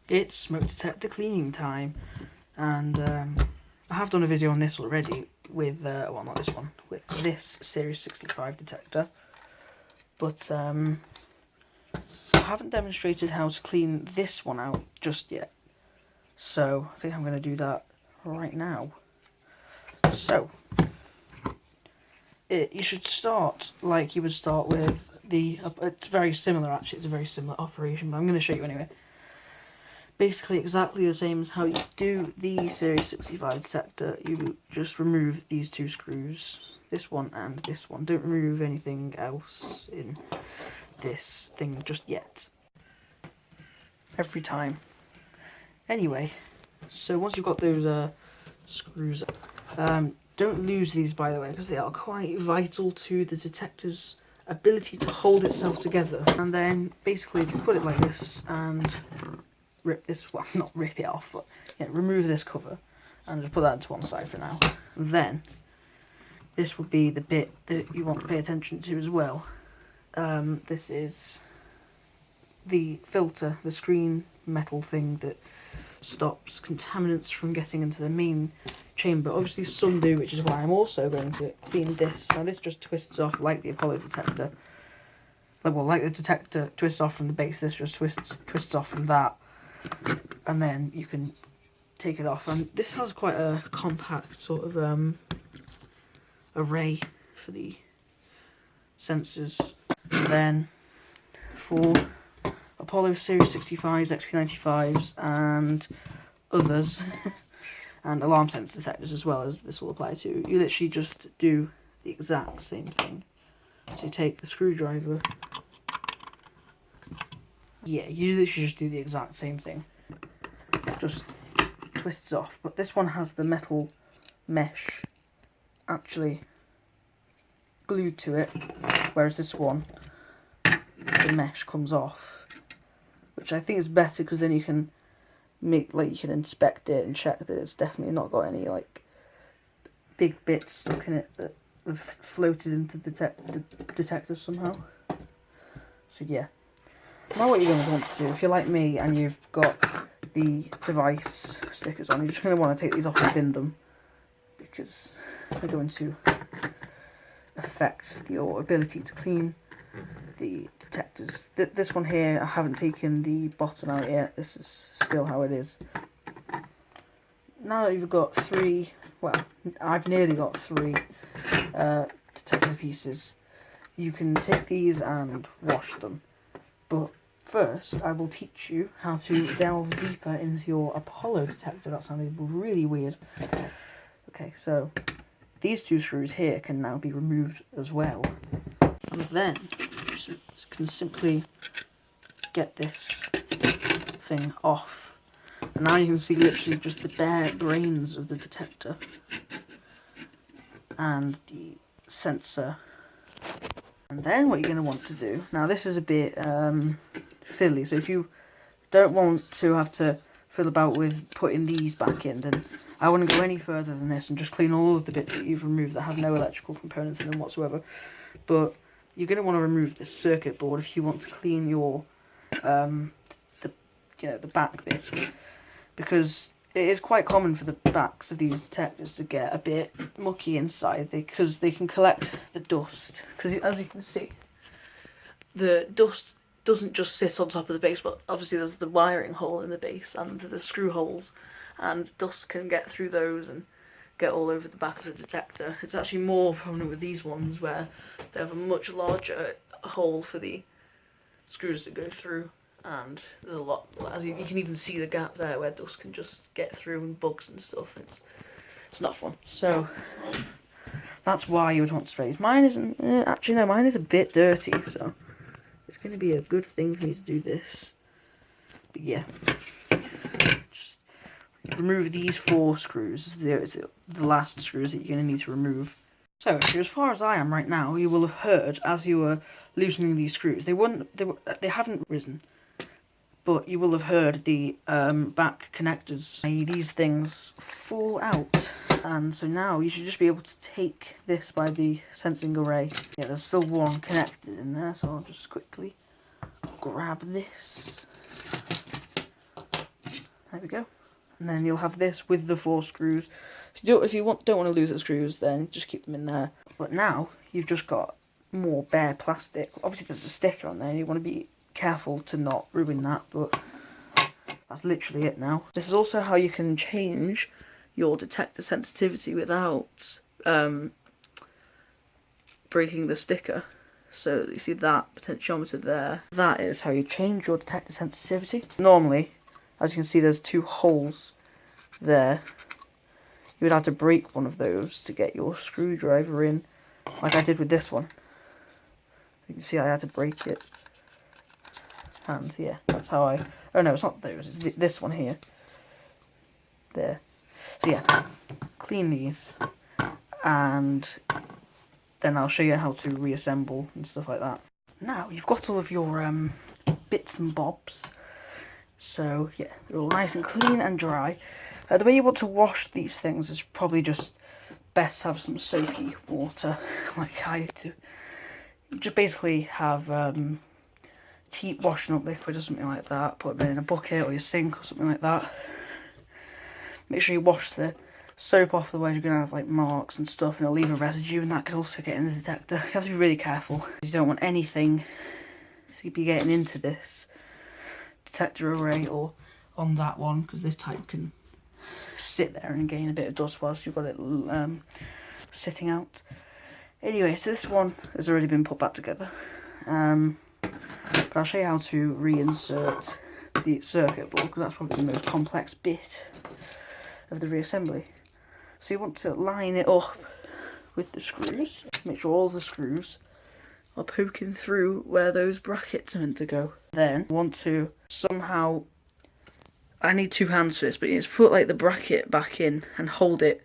It's smoke detector cleaning time, and I have done a video on this already with, well, not this one, with this Series 65 detector, but I haven't demonstrated how to clean this one out just yet, so I think I'm going to do that right now. So, you should start like you would start with the, it's very similar actually, it's a very similar operation, but I'm going to show you anyway. Basically exactly the same as how you do the Series 65 detector. You just remove these two screws, this one and this one. Don't remove anything else in this thing just yet. Every time. Anyway, so once you've got those screws, don't lose these, by the way, because they are quite vital to the detector's ability to hold itself together. And then basically if you put it like this and rip this, well, not rip it off, but yeah, remove this cover and just put that to one side for now. Then this would be the bit that you want to pay attention to as well. This is the filter, the screen metal thing that stops contaminants from getting into the main chamber. Obviously some do, which is why I'm also going to clean this. Now this just twists off like the Apollo detector. Like the detector twists off from the base, this just twists off from that. And then you can take it off. And this has quite a compact sort of array for the sensors. And then for Apollo Series 65s, XP95s and others, and alarm sensor detectors as well, as this will apply to, you literally just do the exact same thing. So you take the screwdriver, yeah, you literally just do the exact same thing. Just twists off, but this one has the metal mesh actually glued to it, whereas this one, the mesh comes off, which I think is better because then you can make, like, you can inspect it and check that it's definitely not got any like big bits stuck in it that have floated into the detector somehow. So yeah, now what you're going to want to do, if you're like me and you've got the device stickers on, you're just going to want to take these off and bin them, because they're going to affect your ability to clean the detectors. This one here, I haven't taken the bottom out yet, this is still how it is. Now that you've got three, well, I've nearly got three detector pieces, you can take these and wash them. But first, I will teach you how to delve deeper into your Apollo detector. That sounded really weird. Okay, so these two screws here can now be removed as well. And then you can simply get this thing off. And now you can see literally just the bare brains of the detector and the sensor. And then what you're going to want to do, now this is a bit fiddly, so if you don't want to have to fiddle about with putting these back in, then I wouldn't go any further than this and just clean all of the bits that you've removed that have no electrical components in them whatsoever. But you're going to want to remove the circuit board if you want to clean your the back bit, because it is quite common for the backs of these detectors to get a bit mucky inside, because they can collect the dust. Because as you can see, the dust doesn't just sit on top of the base, but obviously there's the wiring hole in the base and the screw holes, and dust can get through those and get all over the back of the detector. It's actually more prominent with these ones, where they have a much larger hole for the screws to go through, and there's a lot, as you can even see the gap there where dust can just get through and bugs and stuff. It's not fun. So that's why you would want to spray these. Mine isn't, actually no, mine is a bit dirty, so it's going to be a good thing for me to do this. But yeah, just remove these 4 screws, the last screws that you're going to need to remove. So as far as I am right now, you will have heard as you were loosening these screws, they haven't risen, but you will have heard the back connectors, these things fall out. And so now you should just be able to take this by the sensing array. Yeah, there's still one connected in there, so I'll just quickly grab this. There we go. And then you'll have this with the 4 screws. If you don't want to lose the screws, then just keep them in there. But now you've just got more bare plastic. Obviously there's a sticker on there, you want to be careful to not ruin that, but that's literally it now. This is also how you can change your detector sensitivity without breaking the sticker. So you see that potentiometer there. That is how you change your detector sensitivity. Normally, as you can see, there's 2 holes there. You would have to break one of those to get your screwdriver in, like I did with this one. You can see I had to break it. And yeah, that's how I... Oh no, it's not those, it's this one here. There. So yeah, clean these, and then I'll show you how to reassemble and stuff like that. Now, you've got all of your bits and bobs. So yeah, they're all nice and clean and dry. The way you want to wash these things is probably just best to have some soapy water, like I do. You just basically have cheap washing up liquid or something like that, put them in a bucket or your sink or something like that. Make sure you wash the soap off, otherwise you're going to have like marks and stuff, and it'll leave a residue, and that could also get in the detector. You have to be really careful. You don't want anything to be getting into this detector array or on that one, because this type can sit there and gain a bit of dust whilst you've got it sitting out. Anyway, so this one has already been put back together, but I'll show you how to reinsert the circuit board, because that's probably the most complex bit of the reassembly. So you want to line it up with the screws, make sure all the screws are poking through where those brackets are meant to go. Then you want to somehow, I need 2 hands for this, but you just put like the bracket back in and hold it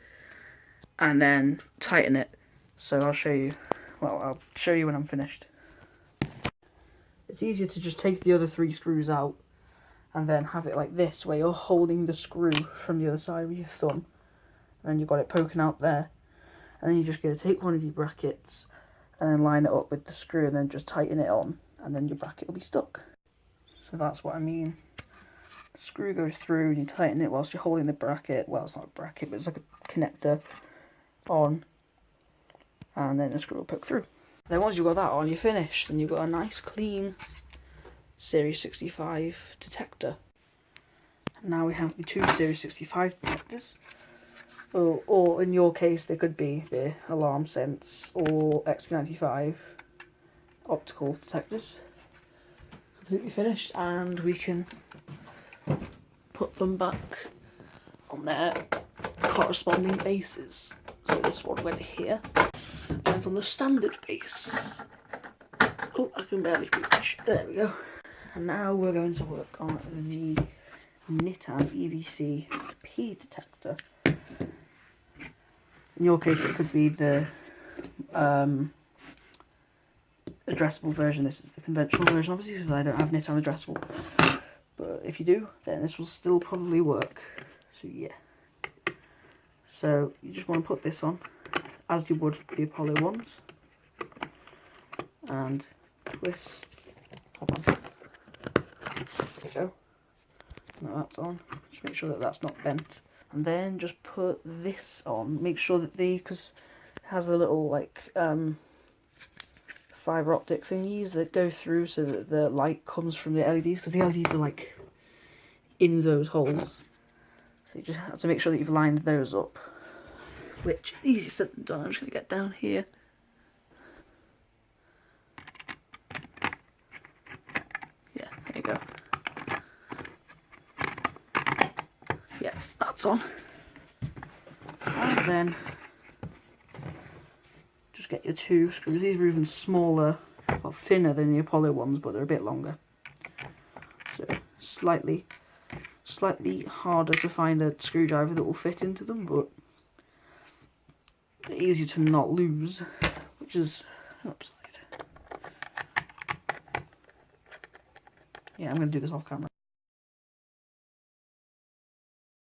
and then tighten it. So I'll show you, well, I'll show you when I'm finished. It's easier to just take the other 3 screws out and then have it like this, where you're holding the screw from the other side with your thumb, and then you've got it poking out there, and then you're just going to take one of your brackets and then line it up with the screw and then just tighten it on, and then your bracket will be stuck. So that's what I mean. The screw goes through and you tighten it whilst you're holding the bracket, well, it's not a bracket, but it's like a connector on, and then the screw will poke through. Then once you've got that on, you're finished, and you've got a nice clean Series 65 detector. And now we have the 2 Series 65 detectors. Or in your case, they could be the Alarm Sense or XP95 optical detectors. Completely finished, and we can put them back on their corresponding bases. So this one went here, and it's on the standard base. Oh, I can barely reach. There we go. And now we're going to work on the Nitan EVC-P detector. In your case, it could be the addressable version. This is the conventional version, obviously, because I don't have Nitan addressable. But if you do, then this will still probably work. So yeah. So you just want to put this on, as you would the Apollo ones, and twist. Hold on. There you go. Now that's on. Just make sure that that's not bent. And then just put this on. Make sure that because it has a little like fibre optic thingies that go through so that the light comes from the LEDs, because the LEDs are like in those holes. So you just have to make sure that you've lined those up, which is easier said than done. I'm just going to get down here. Yeah, there you go. Yeah, that's on. And then just get your 2 screws. These are even smaller, well, thinner than the Apollo ones, but they're a bit longer. So slightly harder to find a screwdriver that will fit into them, but they're easier to not lose, which is an upside. Yeah, I'm going to do this off camera.